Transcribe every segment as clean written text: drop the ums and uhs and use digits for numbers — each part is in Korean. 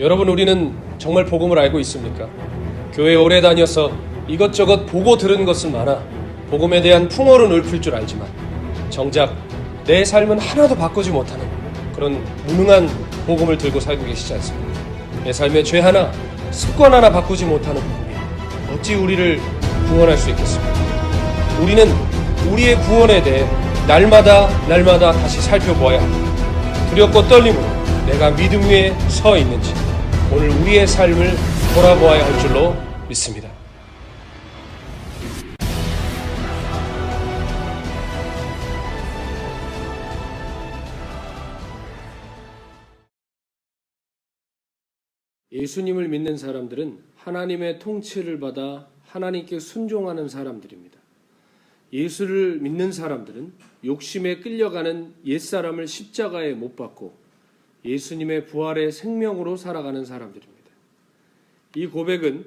여러분, 우리는 정말 복음을 알고 있습니까? 교회 오래 다녀서 이것저것 보고 들은 것은 많아 복음에 대한 풍어는 읊을 줄 알지만 정작 내 삶은 하나도 바꾸지 못하는 그런 무능한 복음을 들고 살고 계시지 않습니까? 내 삶의 죄 하나, 습관 하나 바꾸지 못하는 복음이 어찌 우리를 구원할 수 있겠습니까? 우리는 우리의 구원에 대해 날마다 다시 살펴보아야 합니다. 두렵고 떨림으로 내가 믿음 위에 서 있는지 오늘 우리의 삶을 돌아보아야 할 줄로 믿습니다. 예수님을 믿는 사람들은 하나님의 통치를 받아 하나님께 순종하는 사람들입니다. 예수를 믿는 사람들은 욕심에 끌려가는 옛사람을 십자가에 못 박고 예수님의 부활의 생명으로 살아가는 사람들입니다. 이 고백은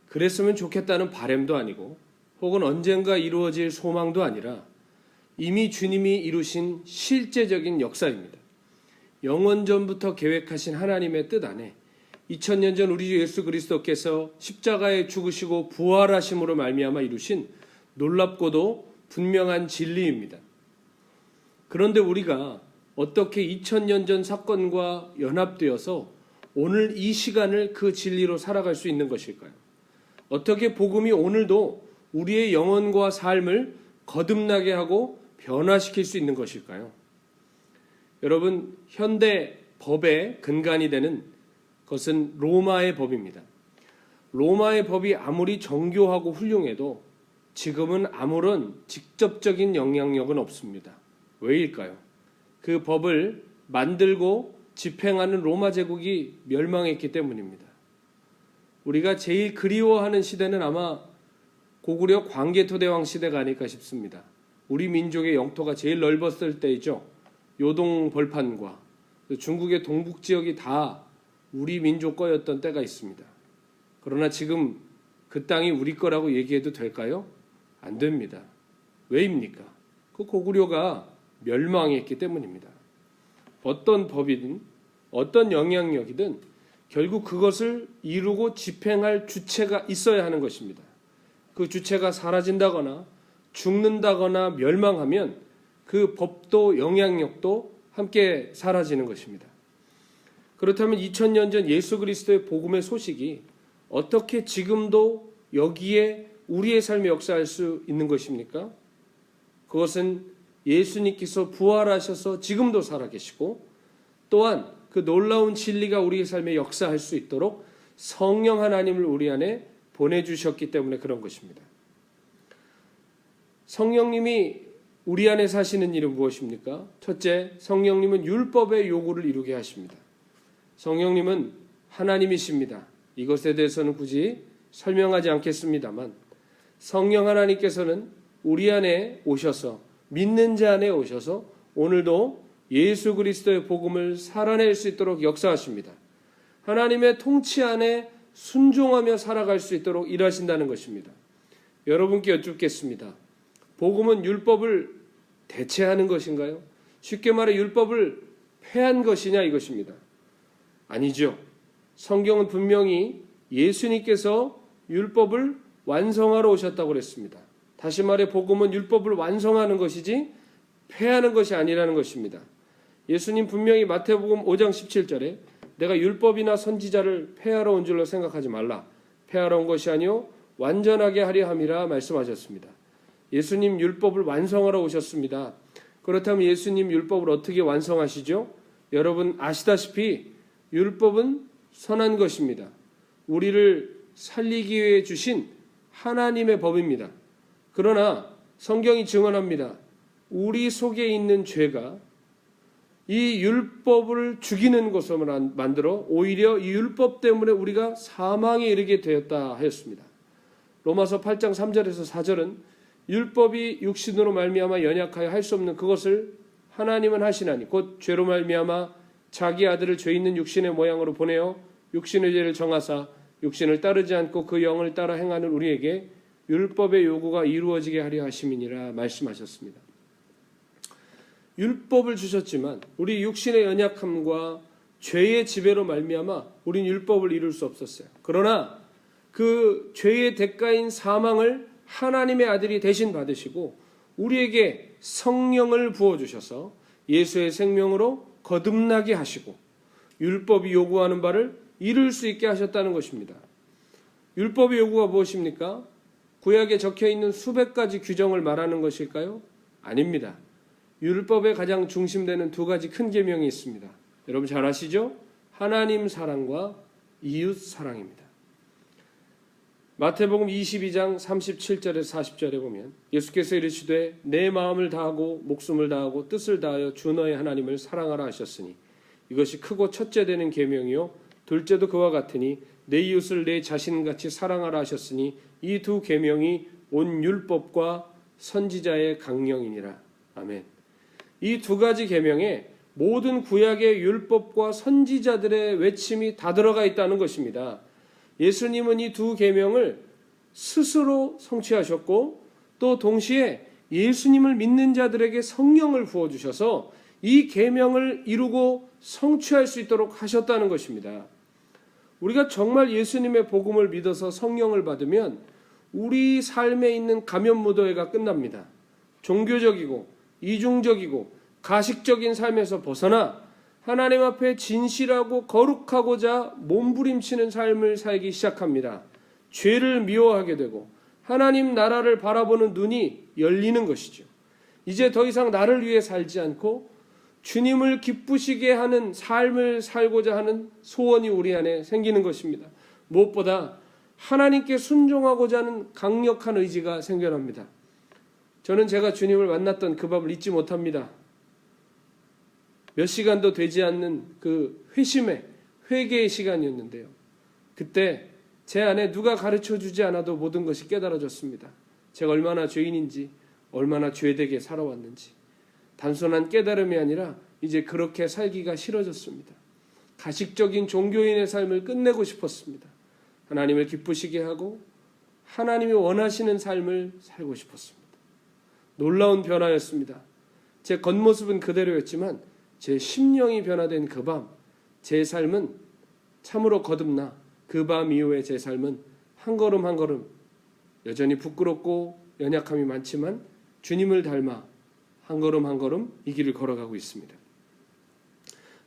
그랬으면 좋겠다는 바람도 아니고 혹은 언젠가 이루어질 소망도 아니라 이미 주님이 이루신 실제적인 역사입니다. 영원전부터 계획하신 하나님의 뜻 안에 2000년 전 우리 주 예수 그리스도께서 십자가에 죽으시고 부활하심으로 말미암아 이루신 놀랍고도 분명한 진리입니다. 그런데 우리가 어떻게 2000년 전 사건과 연합되어서 오늘 이 시간을 그 진리로 살아갈 수 있는 것일까요? 어떻게 복음이 오늘도 우리의 영혼과 삶을 거듭나게 하고 변화시킬 수 있는 것일까요? 여러분, 현대 법의 근간이 되는 것은 로마의 법입니다. 로마의 법이 아무리 정교하고 훌륭해도 지금은 아무런 직접적인 영향력은 없습니다. 왜일까요? 그 법을 만들고 집행하는 로마 제국이 멸망했기 때문입니다. 우리가 제일 그리워하는 시대는 아마 고구려 광개토대왕 시대가 아닐까 싶습니다. 우리 민족의 영토가 제일 넓었을 때이죠. 요동 벌판과 중국의 동북 지역이 다 우리 민족 거였던 때가 있습니다. 그러나 지금 그 땅이 우리 거라고 얘기해도 될까요? 안 됩니다. 왜입니까? 그 고구려가 멸망했기 때문입니다. 어떤 법이든 어떤 영향력이든 결국 그것을 이루고 집행할 주체가 있어야 하는 것입니다. 그 주체가 사라진다거나 죽는다거나 멸망하면 그 법도 영향력도 함께 사라지는 것입니다. 그렇다면 2000년 전 예수 그리스도의 복음의 소식이 어떻게 지금도 여기에 우리의 삶에 역사할 수 있는 것입니까? 그것은 예수님께서 부활하셔서 지금도 살아계시고 또한 그 놀라운 진리가 우리의 삶에 역사할 수 있도록 성령 하나님을 우리 안에 보내주셨기 때문에 그런 것입니다. 성령님이 우리 안에 사시는 일은 무엇입니까? 첫째, 성령님은 율법의 요구를 이루게 하십니다. 성령님은 하나님이십니다. 이것에 대해서는 굳이 설명하지 않겠습니다만 성령 하나님께서는 우리 안에 오셔서 믿는 자 안에 오셔서 오늘도 예수 그리스도의 복음을 살아낼 수 있도록 역사하십니다. 하나님의 통치 안에 순종하며 살아갈 수 있도록 일하신다는 것입니다. 여러분께 여쭙겠습니다. 복음은 율법을 대체하는 것인가요? 쉽게 말해 율법을 폐한 것이냐 이것입니다. 아니죠. 성경은 분명히 예수님께서 율법을 완성하러 오셨다고 그랬습니다. 다시 말해 복음은 율법을 완성하는 것이지 폐하는 것이 아니라는 것입니다. 예수님 분명히 마태복음 5장 17절에 내가 율법이나 선지자를 폐하러 온 줄로 생각하지 말라. 폐하러 온 것이 아니요 완전하게 하려 함이라 말씀하셨습니다. 예수님 율법을 완성하러 오셨습니다. 그렇다면 예수님 율법을 어떻게 완성하시죠? 여러분 아시다시피 율법은 선한 것입니다. 우리를 살리기 위해 주신 하나님의 법입니다. 그러나 성경이 증언합니다. 우리 속에 있는 죄가 이 율법을 죽이는 것으로 만들어 오히려 이 율법 때문에 우리가 사망에 이르게 되었다 하였습니다. 로마서 8장 3절에서 4절은 율법이 육신으로 말미암아 연약하여 할 수 없는 그것을 하나님은 하시나니 곧 죄로 말미암아 자기 아들을 죄 있는 육신의 모양으로 보내어 육신의 죄를 정하사 육신을 따르지 않고 그 영을 따라 행하는 우리에게 율법의 요구가 이루어지게 하려 하심이니라 말씀하셨습니다. 율법을 주셨지만 우리 육신의 연약함과 죄의 지배로 말미암아 우린 율법을 이룰 수 없었어요. 그러나 그 죄의 대가인 사망을 하나님의 아들이 대신 받으시고 우리에게 성령을 부어주셔서 예수의 생명으로 거듭나게 하시고 율법이 요구하는 바를 이룰 수 있게 하셨다는 것입니다. 율법의 요구가 무엇입니까? 구약에 적혀있는 수백 가지 규정을 말하는 것일까요? 아닙니다. 율법의 가장 중심되는 두 가지 큰 계명이 있습니다. 여러분 잘 아시죠? 하나님 사랑과 이웃 사랑입니다. 마태복음 22장 37절에서 40절에 보면 예수께서 이르시되 내 마음을 다하고 목숨을 다하고 뜻을 다하여 주 너의 하나님을 사랑하라 하셨으니 이것이 크고 첫째 되는 계명이요 둘째도 그와 같으니 내 이웃을 내 자신같이 사랑하라 하셨으니 이 두 계명이 온 율법과 선지자의 강령이니라. 아멘. 이 두 가지 계명에 모든 구약의 율법과 선지자들의 외침이 다 들어가 있다는 것입니다. 예수님은 이 두 계명을 스스로 성취하셨고 또 동시에 예수님을 믿는 자들에게 성령을 부어주셔서 이 계명을 이루고 성취할 수 있도록 하셨다는 것입니다. 우리가 정말 예수님의 복음을 믿어서 성령을 받으면 우리 삶에 있는 가면무도회가 끝납니다. 종교적이고 이중적이고 가식적인 삶에서 벗어나 하나님 앞에 진실하고 거룩하고자 몸부림치는 삶을 살기 시작합니다. 죄를 미워하게 되고 하나님 나라를 바라보는 눈이 열리는 것이죠. 이제 더 이상 나를 위해 살지 않고 주님을 기쁘시게 하는 삶을 살고자 하는 소원이 우리 안에 생기는 것입니다. 무엇보다 하나님께 순종하고자 하는 강력한 의지가 생겨납니다. 저는 제가 주님을 만났던 그 밤을 잊지 못합니다. 몇 시간도 되지 않는 그 회개의 시간이었는데요. 그때 제 안에 누가 가르쳐주지 않아도 모든 것이 깨달아졌습니다. 제가 얼마나 죄인인지, 얼마나 죄되게 살아왔는지. 단순한 깨달음이 아니라 이제 그렇게 살기가 싫어졌습니다. 가식적인 종교인의 삶을 끝내고 싶었습니다. 하나님을 기쁘시게 하고 하나님이 원하시는 삶을 살고 싶었습니다. 놀라운 변화였습니다. 제 겉모습은 그대로였지만 제 심령이 변화된 그 밤, 제 삶은 참으로 거듭나 그 밤 이후에 제 삶은 한 걸음 한 걸음 여전히 부끄럽고 연약함이 많지만 주님을 닮아 한 걸음 한 걸음 이 길을 걸어가고 있습니다.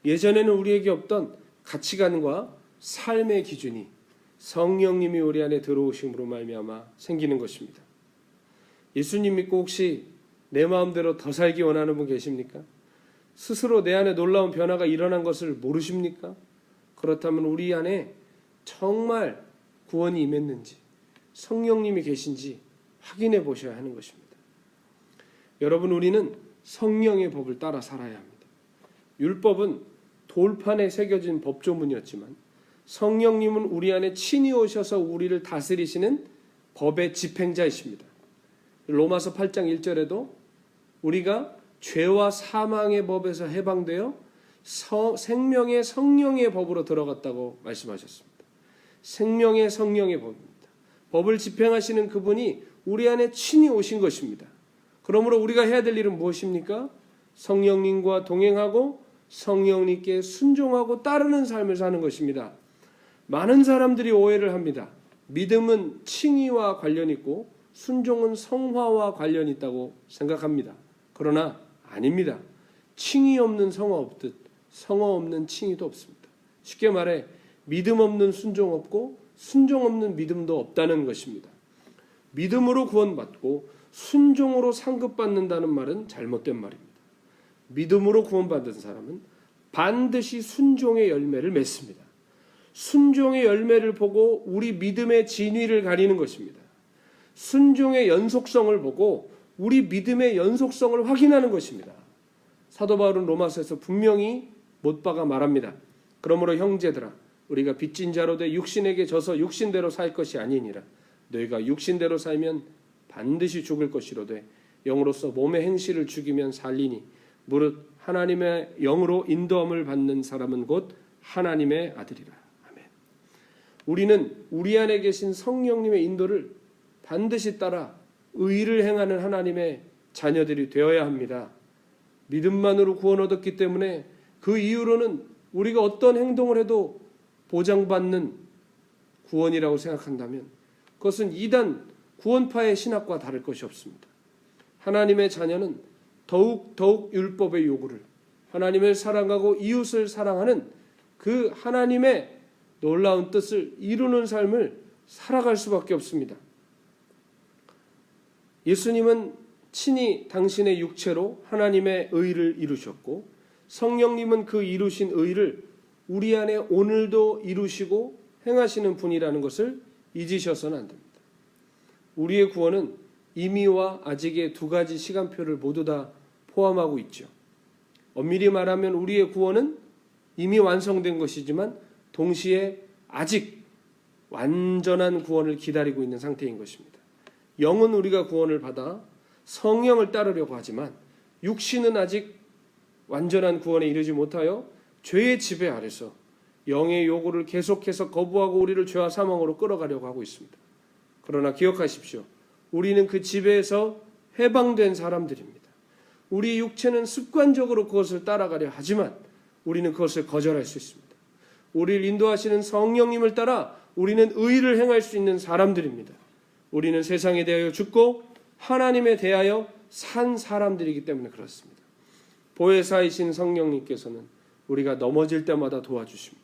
예전에는 우리에게 없던 가치관과 삶의 기준이 성령님이 우리 안에 들어오심으로 말미암아 생기는 것입니다. 예수님 믿고 혹시 내 마음대로 더 살기 원하는 분 계십니까? 스스로 내 안에 놀라운 변화가 일어난 것을 모르십니까? 그렇다면 우리 안에 정말 구원이 임했는지 성령님이 계신지 확인해 보셔야 하는 것입니다. 여러분, 우리는 성령의 법을 따라 살아야 합니다. 율법은 돌판에 새겨진 법조문이었지만 성령님은 우리 안에 친히 오셔서 우리를 다스리시는 법의 집행자이십니다. 로마서 8장 1절에도 우리가 죄와 사망의 법에서 해방되어 생명의 성령의 법으로 들어갔다고 말씀하셨습니다. 생명의 성령의 법입니다. 법을 집행하시는 그분이 우리 안에 친히 오신 것입니다. 그러므로 우리가 해야 될 일은 무엇입니까? 성령님과 동행하고 성령님께 순종하고 따르는 삶을 사는 것입니다. 많은 사람들이 오해를 합니다. 믿음은 칭의와 관련이 있고 순종은 성화와 관련이 있다고 생각합니다. 그러나 아닙니다. 칭의 없는 성화 없듯 성화 없는 칭의도 없습니다. 쉽게 말해 믿음 없는 순종 없고 순종 없는 믿음도 없다는 것입니다. 믿음으로 구원받고 순종으로 상급받는다는 말은 잘못된 말입니다. 믿음으로 구원받은 사람은 반드시 순종의 열매를 맺습니다. 순종의 열매를 보고 우리 믿음의 진위를 가리는 것입니다. 순종의 연속성을 보고 우리 믿음의 연속성을 확인하는 것입니다. 사도 바울은 로마서에서 분명히 못 박아 말합니다. 그러므로 형제들아, 우리가 빚진 자로 돼 육신에게 져서 육신대로 살 것이 아니니라. 너희가 육신대로 살면 반드시 죽을 것이로되 영으로서 몸의 행실을 죽이면 살리니 무릇 하나님의 영으로 인도함을 받는 사람은 곧 하나님의 아들이라. 아멘. 우리는 우리 안에 계신 성령님의 인도를 반드시 따라 의를 행하는 하나님의 자녀들이 되어야 합니다. 믿음만으로 구원 얻었기 때문에 그 이후로는 우리가 어떤 행동을 해도 보장받는 구원이라고 생각한다면 그것은 이단 구원파의 신학과 다를 것이 없습니다. 하나님의 자녀는 더욱 율법의 요구를, 하나님을 사랑하고 이웃을 사랑하는 그 하나님의 놀라운 뜻을 이루는 삶을 살아갈 수밖에 없습니다. 예수님은 친히 당신의 육체로 하나님의 의를 이루셨고 성령님은 그 이루신 의를 우리 안에 오늘도 이루시고 행하시는 분이라는 것을 잊으셔서는 안 됩니다. 우리의 구원은 이미와 아직의 두 가지 시간표를 모두 다 포함하고 있죠. 엄밀히 말하면 우리의 구원은 이미 완성된 것이지만 동시에 아직 완전한 구원을 기다리고 있는 상태인 것입니다. 영은 우리가 구원을 받아 성령을 따르려고 하지만 육신은 아직 완전한 구원에 이르지 못하여 죄의 지배 아래서 영의 요구를 계속해서 거부하고 우리를 죄와 사망으로 끌어가려고 하고 있습니다. 그러나 기억하십시오. 우리는 그 지배에서 해방된 사람들입니다. 우리 육체는 습관적으로 그것을 따라가려 하지만 우리는 그것을 거절할 수 있습니다. 우리를 인도하시는 성령님을 따라 우리는 의를 행할 수 있는 사람들입니다. 우리는 세상에 대하여 죽고 하나님에 대하여 산 사람들이기 때문에 그렇습니다. 보혜사이신 성령님께서는 우리가 넘어질 때마다 도와주십니다.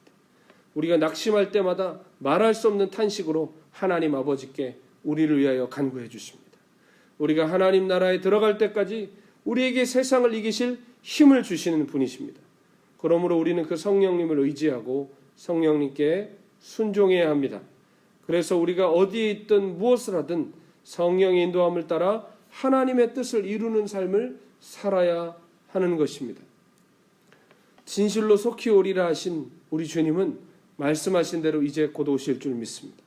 우리가 낙심할 때마다 말할 수 없는 탄식으로 하나님 아버지께 우리를 위하여 간구해 주십니다. 우리가 하나님 나라에 들어갈 때까지 우리에게 세상을 이기실 힘을 주시는 분이십니다. 그러므로 우리는 그 성령님을 의지하고 성령님께 순종해야 합니다. 그래서 우리가 어디에 있든 무엇을 하든 성령의 인도함을 따라 하나님의 뜻을 이루는 삶을 살아야 하는 것입니다. 진실로 속히 오리라 하신 우리 주님은 말씀하신 대로 이제 곧 오실 줄 믿습니다.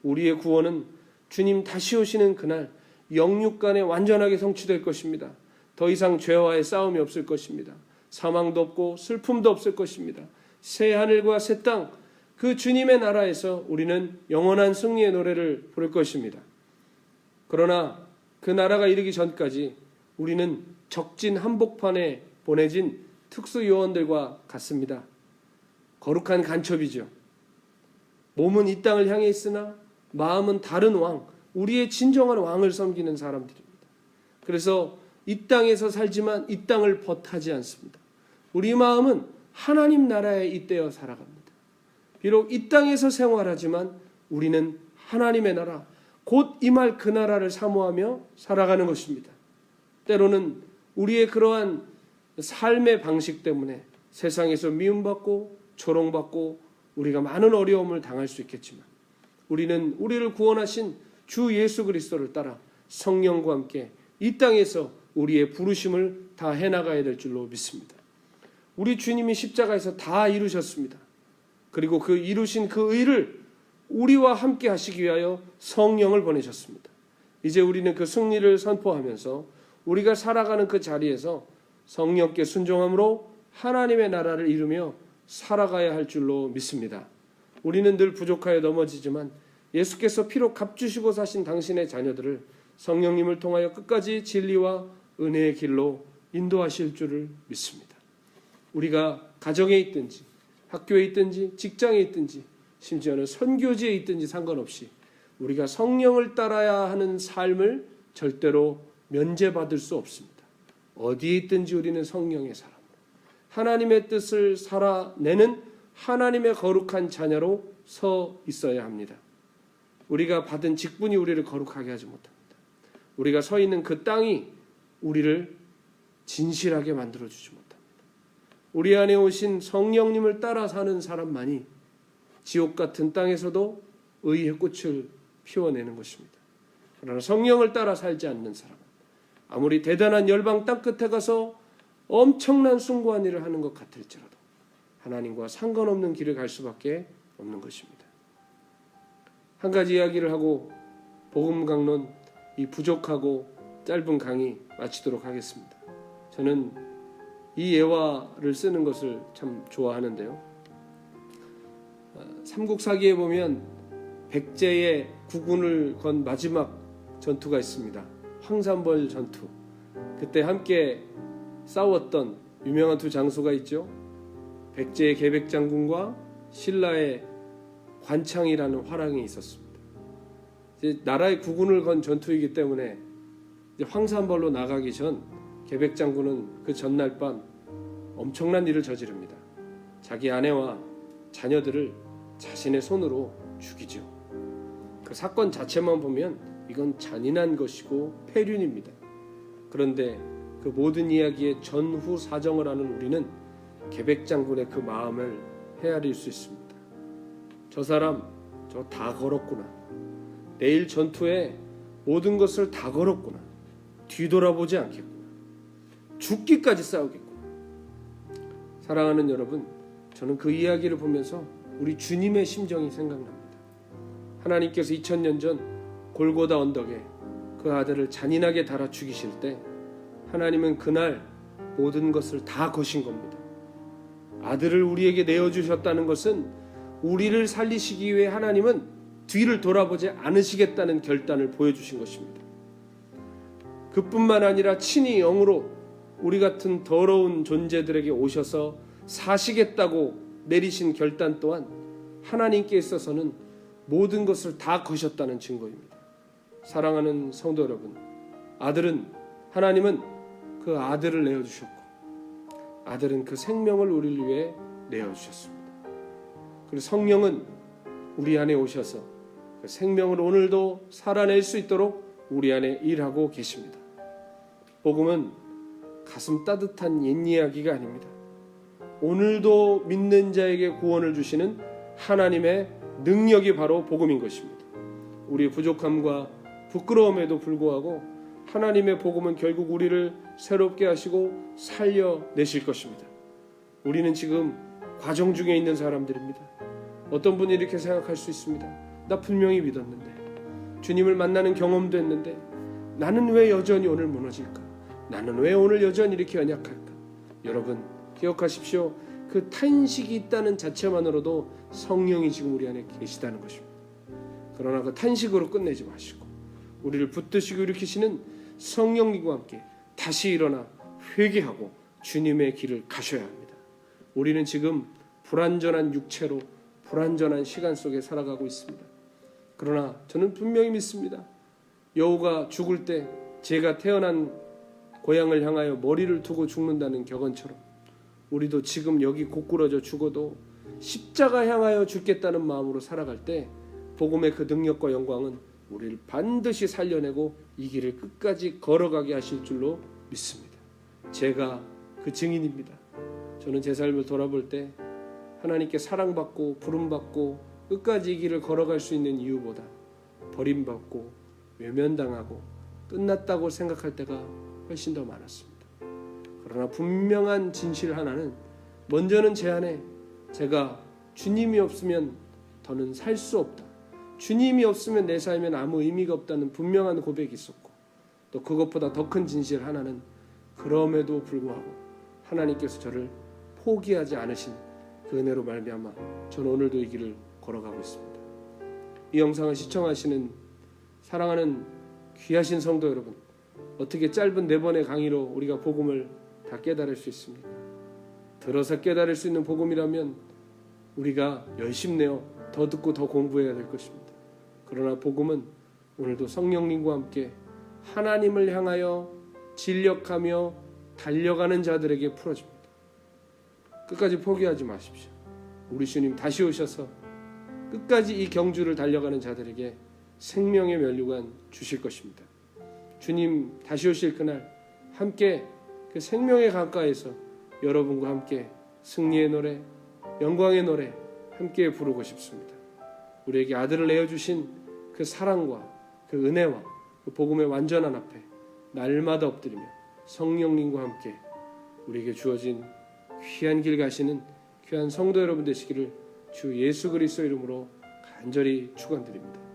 우리의 구원은 주님 다시 오시는 그날 영육간에 완전하게 성취될 것입니다. 더 이상 죄와의 싸움이 없을 것입니다. 사망도 없고 슬픔도 없을 것입니다. 새 하늘과 새 땅, 그 주님의 나라에서 우리는 영원한 승리의 노래를 부를 것입니다. 그러나 그 나라가 이르기 전까지 우리는 적진 한복판에 보내진 특수요원들과 같습니다. 거룩한 간첩이죠. 몸은 이 땅을 향해 있으나 마음은 다른 왕, 우리의 진정한 왕을 섬기는 사람들입니다. 그래서 이 땅에서 살지만 이 땅을 벗하지 않습니다. 우리 마음은 하나님 나라에 잇대어 살아갑니다. 비록 이 땅에서 생활하지만 우리는 하나님의 나라, 곧 임할 그 나라를 사모하며 살아가는 것입니다. 때로는 우리의 그러한 삶의 방식 때문에 세상에서 미움받고 조롱받고 우리가 많은 어려움을 당할 수 있겠지만 우리는 우리를 구원하신 주 예수 그리스도를 따라 성령과 함께 이 땅에서 우리의 부르심을 다 해나가야 될 줄로 믿습니다. 우리 주님이 십자가에서 다 이루셨습니다. 그리고 그 이루신 그 의를 우리와 함께 하시기 위하여 성령을 보내셨습니다. 이제 우리는 그 승리를 선포하면서 우리가 살아가는 그 자리에서 성령께 순종함으로 하나님의 나라를 이루며 살아가야 할 줄로 믿습니다. 우리는 늘 부족하여 넘어지지만 예수께서 피로 값주시고 사신 당신의 자녀들을 성령님을 통하여 끝까지 진리와 은혜의 길로 인도하실 줄을 믿습니다. 우리가 가정에 있든지 학교에 있든지 직장에 있든지 심지어는 선교지에 있든지 상관없이 우리가 성령을 따라야 하는 삶을 절대로 면제받을 수 없습니다. 어디에 있든지 우리는 성령의 사람으로 하나님의 뜻을 살아내는 하나님의 거룩한 자녀로 서 있어야 합니다. 우리가 받은 직분이 우리를 거룩하게 하지 못합니다. 우리가 서 있는 그 땅이 우리를 진실하게 만들어주지 못합니다. 우리 안에 오신 성령님을 따라 사는 사람만이 지옥 같은 땅에서도 의의 꽃을 피워내는 것입니다. 그러나 성령을 따라 살지 않는 사람은 아무리 대단한 열방 땅끝에 가서 엄청난 숭고한 일을 하는 것 같을지라도 하나님과 상관없는 길을 갈 수밖에 없는 것입니다. 한 가지 이야기를 하고 복음 강론 이 부족하고 짧은 강의 마치도록 하겠습니다. 저는 이 예화를 쓰는 것을 참 좋아하는데요. 삼국사기에 보면 백제의 국군을 건 마지막 전투가 있습니다. 황산벌 전투. 그때 함께 싸웠던 유명한 두 장수가 있죠. 백제의 계백장군과 신라의 관창이라는 화랑이 있었습니다. 이제 나라의 국운을 건 전투이기 때문에 이제 황산벌로 나가기 전 계백장군은 그 전날 밤 엄청난 일을 저지릅니다. 자기 아내와 자녀들을 자신의 손으로 죽이죠. 그 사건 자체만 보면 이건 잔인한 것이고 폐륜입니다. 그런데 그 모든 이야기의 전후 사정을 아는 우리는 계백장군의 그 마음을 헤아릴 수 있습니다. 저 사람 저 다 걸었구나. 내일 전투에 모든 것을 다 걸었구나. 뒤돌아보지 않겠구나. 죽기까지 싸우겠구나. 사랑하는 여러분, 저는 그 이야기를 보면서 우리 주님의 심정이 생각납니다. 하나님께서 2000년 전 골고다 언덕에 그 아들을 잔인하게 달아 죽이실 때 하나님은 그날 모든 것을 다 거신 겁니다. 아들을 우리에게 내어주셨다는 것은 우리를 살리시기 위해 하나님은 뒤를 돌아보지 않으시겠다는 결단을 보여주신 것입니다. 그뿐만 아니라 친히 영으로 우리 같은 더러운 존재들에게 오셔서 사시겠다고 내리신 결단 또한 하나님께 있어서는 모든 것을 다 거셨다는 증거입니다. 사랑하는 성도 여러분, 하나님은 그 아들을 내어주셨고 아들은 그 생명을 우리를 위해 내어주셨습니다. 그리고 성령은 우리 안에 오셔서 그 생명을 오늘도 살아낼 수 있도록 우리 안에 일하고 계십니다. 복음은 가슴 따뜻한 옛 이야기가 아닙니다. 오늘도 믿는 자에게 구원을 주시는 하나님의 능력이 바로 복음인 것입니다. 우리의 부족함과 부끄러움에도 불구하고 하나님의 복음은 결국 우리를 새롭게 하시고 살려내실 것입니다. 우리는 지금 과정 중에 있는 사람들입니다. 어떤 분이 이렇게 생각할 수 있습니다. 나 분명히 믿었는데, 주님을 만나는 경험도 했는데 나는 왜 여전히 오늘 무너질까? 나는 왜 오늘 여전히 이렇게 연약할까? 여러분 기억하십시오. 그 탄식이 있다는 자체만으로도 성령이 지금 우리 안에 계시다는 것입니다. 그러나 그 탄식으로 끝내지 마시고 우리를 붙드시고 일으키시는 성령님과 함께 다시 일어나 회개하고 주님의 길을 가셔야 합니다. 우리는 지금 불완전한 육체로 불완전한 시간 속에 살아가고 있습니다. 그러나 저는 분명히 믿습니다. 여우가 죽을 때 제가 태어난 고향을 향하여 머리를 두고 죽는다는 격언처럼 우리도 지금 여기 고꾸러져 죽어도 십자가 향하여 죽겠다는 마음으로 살아갈 때 복음의 그 능력과 영광은 우리를 반드시 살려내고 이 길을 끝까지 걸어가게 하실 줄로 믿습니다. 제가 그 증인입니다. 저는 제 삶을 돌아볼 때 하나님께 사랑받고 부름받고 끝까지 이 길을 걸어갈 수 있는 이유보다 버림받고 외면당하고 끝났다고 생각할 때가 훨씬 더 많았습니다. 그러나 분명한 진실 하나는 먼저는 제 안에 제가 주님이 없으면 더는 살 수 없다. 주님이 없으면 내 삶엔 아무 의미가 없다는 분명한 고백이 있었고 또 그것보다 더 큰 진실 하나는 그럼에도 불구하고 하나님께서 저를 포기하지 않으신 그 은혜로 말미암아 저는 오늘도 이 길을 걸어가고 있습니다. 이 영상을 시청하시는 사랑하는 귀하신 성도 여러분, 어떻게 짧은 4번의 강의로 우리가 복음을 다 깨달을 수 있습니까? 들어서 깨달을 수 있는 복음이라면 우리가 열심내어 더 듣고 더 공부해야 될 것입니다. 그러나 복음은 오늘도 성령님과 함께 하나님을 향하여 진력하며 달려가는 자들에게 풀어집니다. 끝까지 포기하지 마십시오. 우리 주님 다시 오셔서 끝까지 이 경주를 달려가는 자들에게 생명의 면류관 주실 것입니다. 주님 다시 오실 그날 함께 그 생명의 강가에서 여러분과 함께 승리의 노래, 영광의 노래 함께 부르고 싶습니다. 우리에게 아들을 내어주신 그 사랑과 그 은혜와 그 복음의 완전한 앞에 날마다 엎드리며 성령님과 함께 우리에게 주어진 귀한 길 가시는 귀한 성도 여러분 되시기를 주 예수 그리스도 이름으로 간절히 축원드립니다.